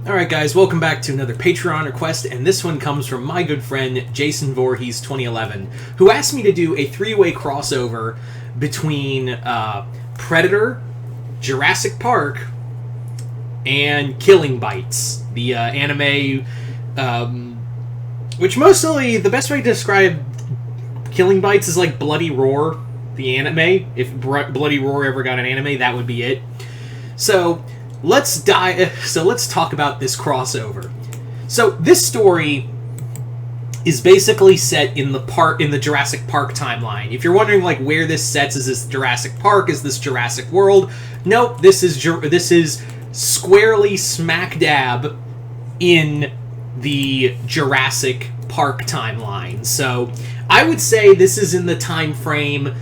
Alright guys, welcome back to another Patreon request, and this one comes from my good friend Jason Voorhees 2011, who asked me to do a three-way crossover between Predator, Jurassic Park, and Killing Bites, the anime, which mostly, the best way to describe Killing Bites is like Bloody Roar, the anime. If Bloody Roar ever got an anime, that would be it. So let's talk about this crossover. So this story is basically set in the Jurassic Park timeline. If you're wondering like where this sets, is this Jurassic Park? Is this Jurassic World? Nope. This is squarely smack dab in the Jurassic Park timeline. So I would say this is in the time frame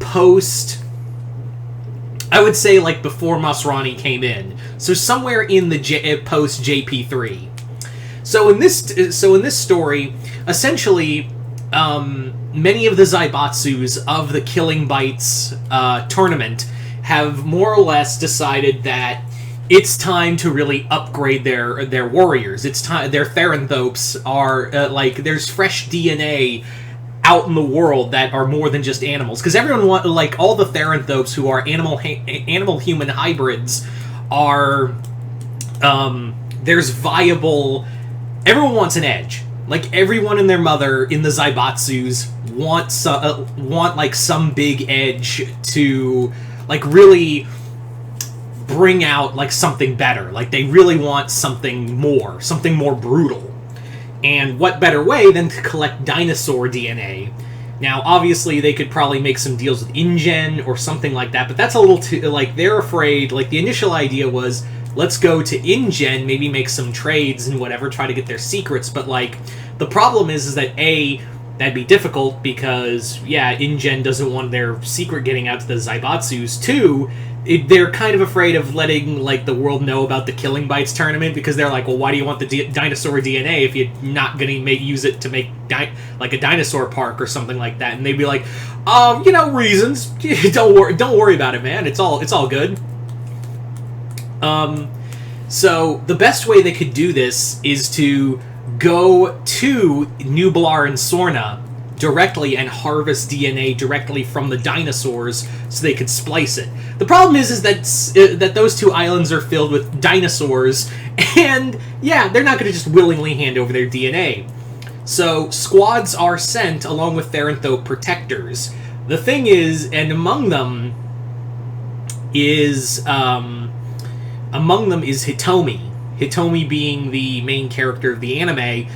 post. I would say like before Masrani came in, so somewhere in the post JP3. So in this story, essentially, many of the Zaibatsus of the Killing Bites tournament have more or less decided that it's time to really upgrade their warriors. It's time their Theranthropes are there's fresh DNA out in the world that are more than just animals, because everyone all the Theranthropes who are animal human hybrids are there's viable. Everyone wants an edge. Like everyone and their mother in the Zaibatsus want some big edge to like really bring out like something better. Like they really want something more brutal. And what better way than to collect dinosaur DNA? Now, obviously, they could probably make some deals with InGen or something like that, but that's a little too, they're afraid, the initial idea was, let's go to InGen, maybe make some trades and whatever, try to get their secrets, but, the problem is that, A, that'd be difficult because, yeah, InGen doesn't want their secret getting out to the Zaibatsus. 2, they're kind of afraid of letting the world know about the Killing Bites tournament because they're like, well, why do you want the dinosaur DNA if you're not going to use it to make a dinosaur park or something like that? And they'd be like, reasons. Don't worry about it, man. It's all good. So the best way they could do this is to go to Nublar and Sorna directly and harvest DNA directly from the dinosaurs so they could splice it. The problem is that those two islands are filled with dinosaurs, and yeah, they're not going to just willingly hand over their DNA. So squads are sent along with Theranthrope protectors. The thing is, and among them is Hitomi. Hitomi being the main character of the anime.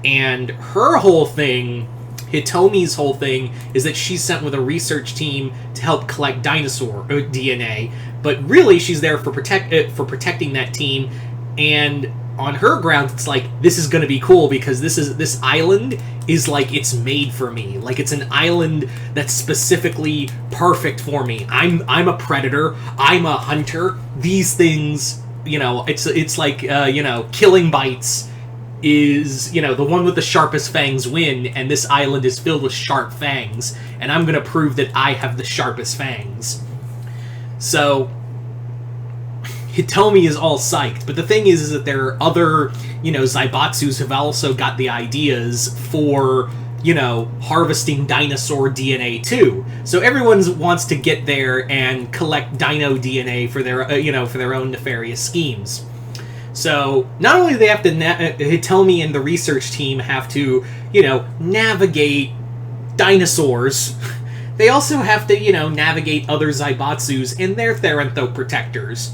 And her whole thing, Hitomi's whole thing, is that she's sent with a research team to help collect dinosaur DNA, but really she's there for protecting that team. And on her grounds, it's this is going to be cool because this island is it's made for me. It's an island that's specifically perfect for me. I'm a predator. I'm a hunter. These things, it's Killing Bites is, the one with the sharpest fangs win, and this island is filled with sharp fangs, and I'm gonna prove that I have the sharpest fangs. So Hitomi is all psyched, but the thing is that there are other, Zaibatsus have also got the ideas for, harvesting dinosaur DNA too. So everyone wants to get there and collect dino DNA for their, for their own nefarious schemes. So, not only do they have to, Hitomi and the research team have to, navigate dinosaurs, they also have to, navigate other Zaibatsus and their Theranthrope protectors.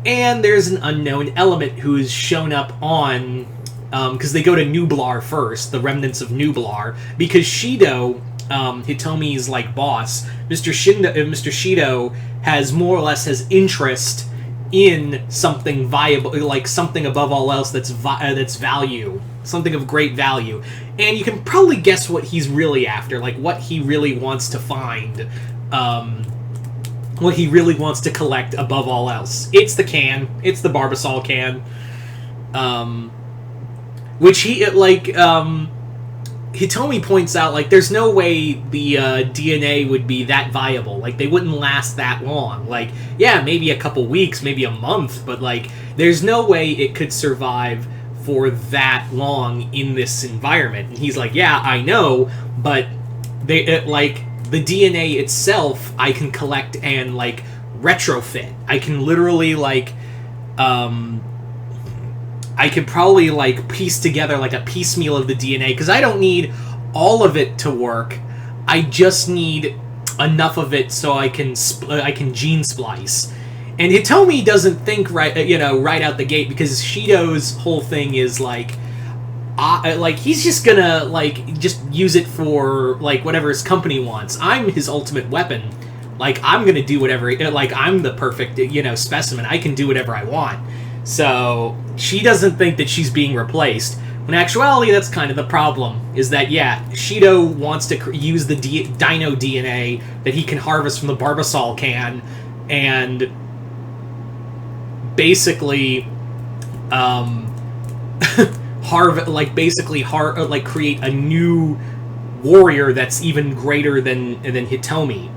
And there's an unknown element who is shown up on, because they go to Nublar first, the remnants of Nublar, because Shito, Hitomi's, boss, Mr. Shito has more or less has interest in something viable, something above all else that's value, something of great value. And you can probably guess what he's really after, what he really wants to find, what he really wants to collect above all else. It's the can. It's the Barbasol can. Which he, Hitomi points out, like, there's no way the DNA would be that viable. Like, they wouldn't last that long. Like, yeah, maybe a couple weeks, maybe a month, but, like, there's no way it could survive for that long in this environment. And he's like, yeah, I know, but like, the DNA itself, I can collect and, like, retrofit. I can literally, like, I could probably, like, piece together, like, a piecemeal of the DNA, because I don't need all of it to work. I just need enough of it so I can gene splice. And Hitomi doesn't think right out the gate, because Shito's whole thing is, like, he's just gonna, like, just use it for, like, whatever his company wants. I'm his ultimate weapon. Like, I'm gonna do whatever, like, I'm the perfect, specimen. I can do whatever I want. So, she doesn't think that she's being replaced. When in actuality, that's kind of the problem. Is that, yeah, Shito wants to use the dino DNA that he can harvest from the Barbasol can, and basically, create a new warrior that's even greater than Hitomi.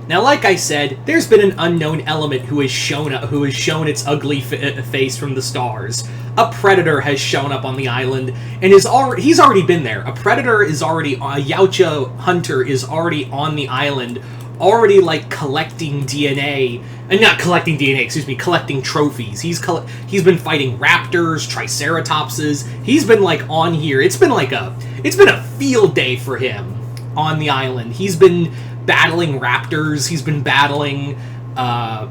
Now, like I said, there's been an unknown element who has shown its ugly face from the stars. A predator has shown up on the island, and he's already been there. A predator is already, a Yautja hunter is already on the island, already, like, collecting DNA, and not collecting DNA, excuse me, collecting trophies. He's been fighting raptors, triceratopses. He's been, like, on here. It's been a field day for him on the island. He's been battling raptors. He's been battling, and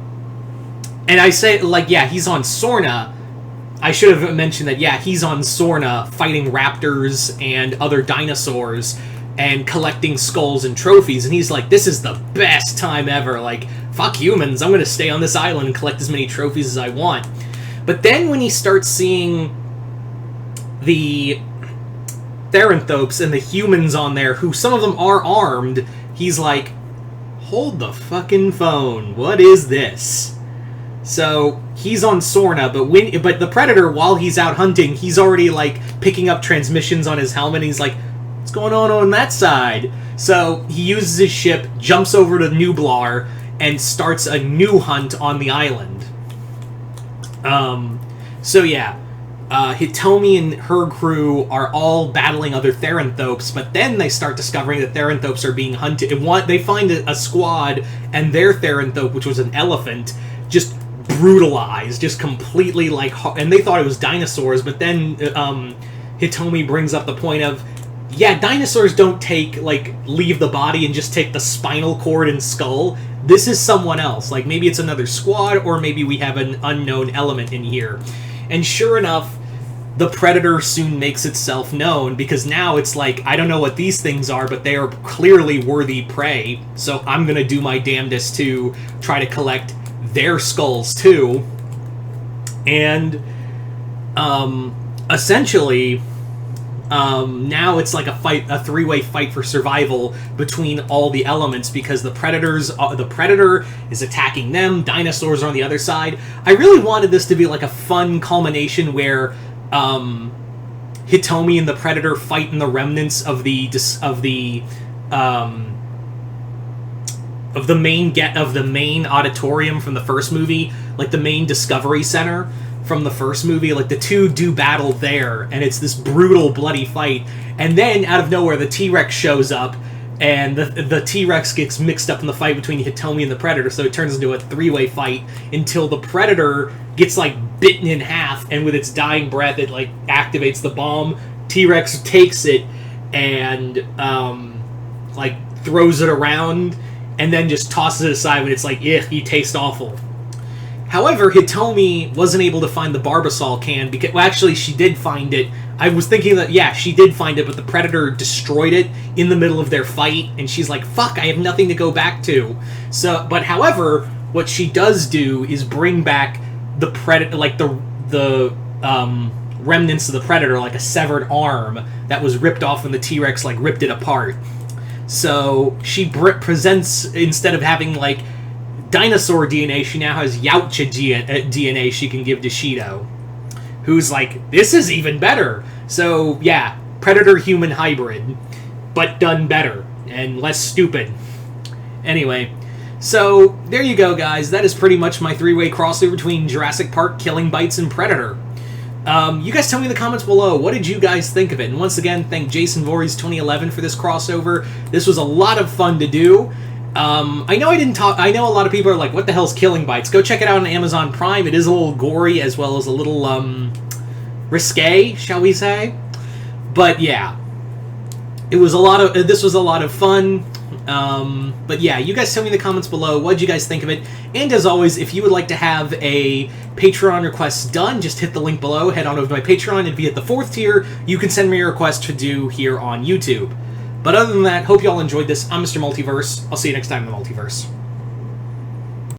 I say, like, yeah, he's on Sorna. I should have mentioned that, yeah, he's on Sorna fighting raptors and other dinosaurs and collecting skulls and trophies, and he's like, this is the best time ever. Like, fuck humans, I'm gonna stay on this island and collect as many trophies as I want. But then when he starts seeing the Theranthropes and the humans on there, who some of them are armed, he's like, hold the fucking phone, what is this? So, he's on Sorna, but the Predator, while he's out hunting, he's already, like, picking up transmissions on his helmet, and he's like, what's going on that side? So, he uses his ship, jumps over to Nublar, and starts a new hunt on the island. So yeah, Hitomi and her crew are all battling other Theranthropes, but then they start discovering that Theranthropes are being hunted. They find a squad, and their Theranthrope, which was an elephant, just brutalized, just completely, like, and they thought it was dinosaurs, but then Hitomi brings up the point of, yeah, dinosaurs don't leave the body and just take the spinal cord and skull. This is someone else. Like, maybe it's another squad, or maybe we have an unknown element in here. And sure enough, the Predator soon makes itself known, because now it's like, I don't know what these things are, but they are clearly worthy prey, so I'm gonna do my damnedest to try to collect their skulls too. And essentially, now it's like a three-way fight for survival between all the elements, because the Predator is attacking them, dinosaurs are on the other side. I really wanted this to be like a fun culmination where Hitomi and the Predator fight in the remnants of the main auditorium from the first movie, like the main Discovery Center from the first movie. Like, the two do battle there, and it's this brutal, bloody fight. And then, out of nowhere, the T-Rex shows up, and the T-Rex gets mixed up in the fight between Hitomi and the Predator, so it turns into a three-way fight until the Predator gets, like, bitten in half, and with its dying breath, it, like, activates the bomb. T-Rex takes it and, like, throws it around, and then just tosses it aside when it's like, you taste awful. However, Hitomi wasn't able to find the Barbasol can, because, well, actually, she did find it. I was thinking that, yeah, she did find it, but the Predator destroyed it in the middle of their fight, and she's like, fuck, I have nothing to go back to. So, but however, what she does do is bring back the Predator, like, the remnants of the Predator, like a severed arm that was ripped off when the T-Rex, like, ripped it apart. So, she presents, instead of having, like, dinosaur DNA, she now has Yautja DNA she can give to Shito, who's like, this is even better. So, yeah, Predator-human hybrid, but done better and less stupid. Anyway, so there you go, guys. That is pretty much my three-way crossover between Jurassic Park, Killing Bites, and Predator. You guys tell me in the comments below, what did you guys think of it? And once again, thank Jason Voorhees 2011 for this crossover. This was a lot of fun to do. I know a lot of people are like, what the hell's Killing Bites? Go check it out on Amazon Prime. It is a little gory as well as a little, risque, shall we say. But yeah, this was a lot of fun. But yeah, you guys tell me in the comments below, what did you guys think of it? And as always, if you would like to have a Patreon request done, just hit the link below, head on over to my Patreon, and be at the 4th tier, you can send me a request to do here on YouTube. But other than that, hope you all enjoyed this. I'm Mr. Multiverse. I'll see you next time in the Multiverse.